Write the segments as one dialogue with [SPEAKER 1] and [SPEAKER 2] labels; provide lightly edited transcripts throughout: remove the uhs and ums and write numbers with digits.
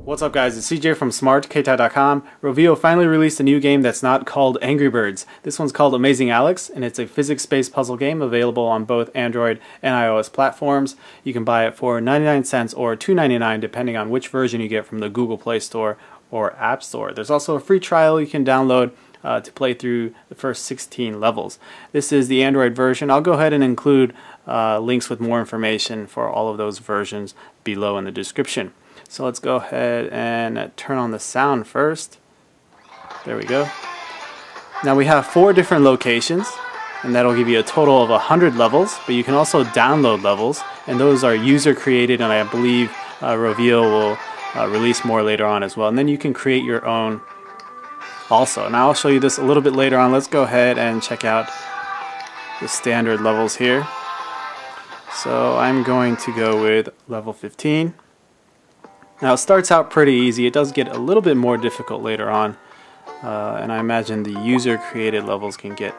[SPEAKER 1] What's up guys, it's CJ from smartkt.com. Rovio finally released a new game that's not called Angry Birds. This one's called Amazing Alex, and it's a physics-based puzzle game available on both Android and iOS platforms. You can buy it for 99 cents or $2.99 depending on which version you get from the Google Play Store or App Store. There's also a free trial you can download to play through the first 16 levels. This is the Android version. I'll go ahead and include links with more information for all of those versions below in the description. So let's go ahead and turn on the sound first. There we go. Now we have 4 different locations, and that'll give you a total of 100 levels, but you can also download levels, and those are user created, and I believe Rovio will release more later on as well. And then you can create your own also. Now I'll show you this a little bit later on. Let's go ahead and check out the standard levels here. So I'm going to go with level 15. Now it starts out pretty easy. It does get a little bit more difficult later on, and I imagine the user created levels can get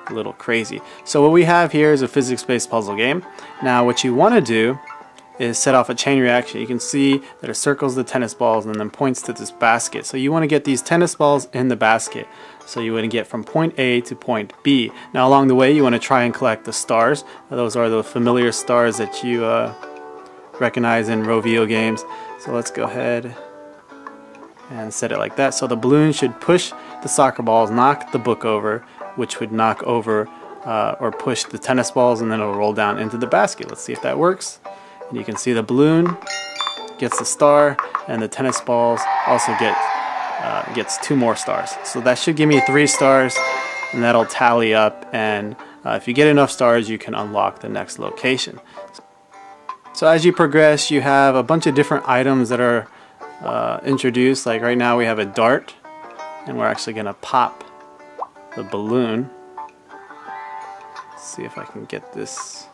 [SPEAKER 1] a little crazy. So what we have here is a physics-based puzzle game. Now what you want to do is set off a chain reaction. You can see that it circles the tennis balls and then points to this basket. So you want to get these tennis balls in the basket. So you want to get from point A to point B. Now along the way you want to try and collect the stars. Those are the familiar stars that you recognize in Rovio games. So let's go ahead and set it like that. So the balloon should push the soccer balls, knock the book over, which would knock over or push the tennis balls, and then it'll roll down into the basket. Let's see if that works. And you can see the balloon gets the star, and the tennis balls also gets 2 more stars. So that should give me 3 stars, and that'll tally up, and if you get enough stars you can unlock the next location. So as you progress, you have a bunch of different items that are introduced. Like right now we have a dart, and we're actually going to pop the balloon. Let's see if I can get this.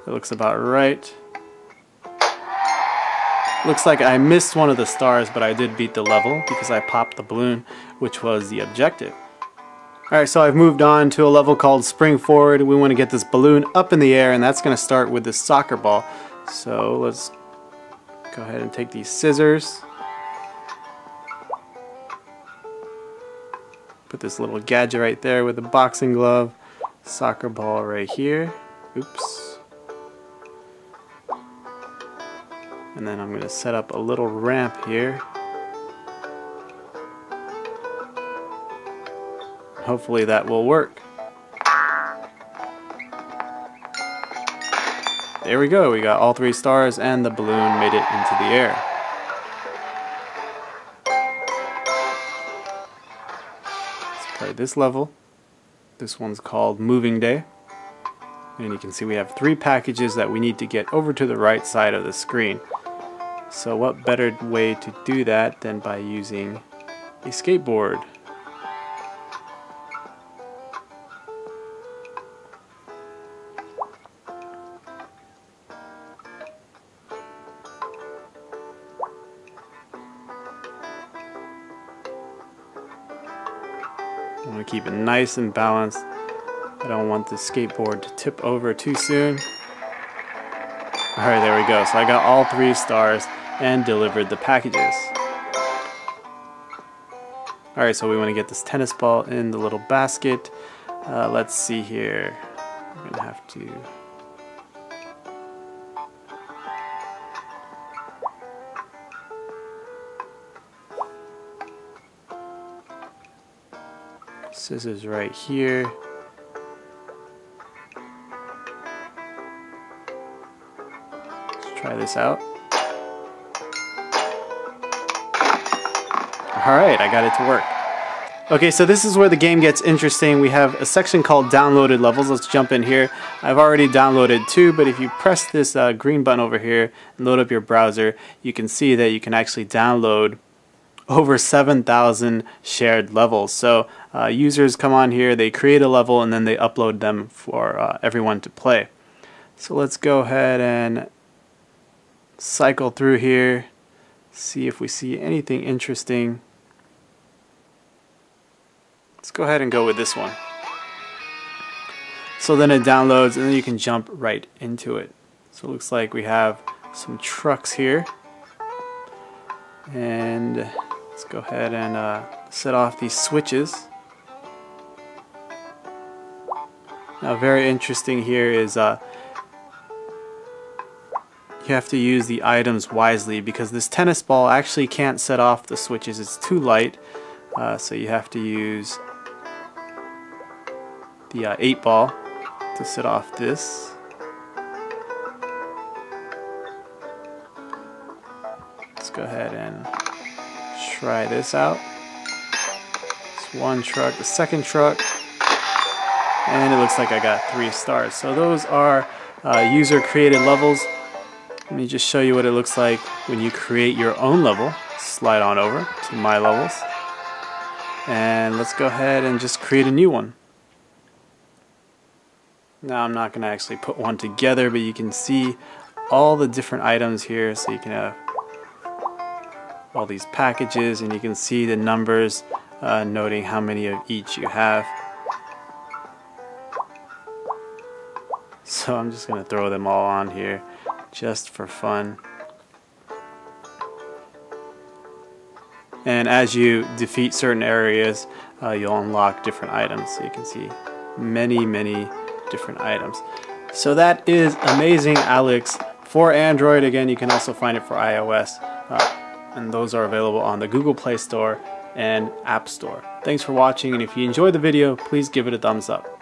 [SPEAKER 1] It looks about right. Looks like I missed one of the stars, but I did beat the level because I popped the balloon, which was the objective. Alright, so I've moved on to a level called Spring Forward. We want to get this balloon up in the air, and that's going to start with this soccer ball. So let's go ahead and take these scissors. Put this little gadget right there with the boxing glove. Soccer ball right here. Oops. And then I'm going to set up a little ramp here. Hopefully that will work. There we go, we got all 3 stars and the balloon made it into the air. Let's play this level. This one's called Moving Day. And you can see we have 3 packages that we need to get over to the right side of the screen. So what better way to do that than by using a skateboard? I want to keep it nice and balanced. I don't want the skateboard to tip over too soon. Alright, there we go. So I got all 3 stars and delivered the packages. Alright, so we want to get this tennis ball in the little basket. Let's see here. I'm going to have to... Scissors right here. Let's try this out. Alright, I got it to work. Okay, so this is where the game gets interesting. We have a section called downloaded levels. Let's jump in here. I've already downloaded 2, but if you press this green button over here and load up your browser, you can see that you can actually download over 7,000 shared levels. So users come on here, they create a level, and then they upload them for everyone to play. So let's go ahead and cycle through here, see if we see anything interesting. Let's go ahead and go with this one. So then it downloads, and then you can jump right into it. So it looks like we have some trucks here. And let's go ahead and set off these switches. Now, very interesting here is you have to use the items wisely, because this tennis ball actually can't set off the switches. It's too light, so you have to use the 8 ball to set off this. Let's go ahead and try this out. It's one truck, the second truck, and it looks like I got 3 stars. So those are user created levels. Let me just show you what it looks like when you create your own level. Slide on over to My Levels, and let's go ahead and just create a new one. Now, I'm not going to actually put one together, but you can see all the different items here. So you can have all these packages, and you can see the numbers noting how many of each you have. So I'm just going to throw them all on here just for fun. And as you defeat certain areas, you'll unlock different items. So you can see many different items. So that is Amazing Alex for Android. Again, you can also find it for iOS, and those are available on the Google Play Store and App Store. Thanks for watching, and if you enjoyed the video, please give it a thumbs up.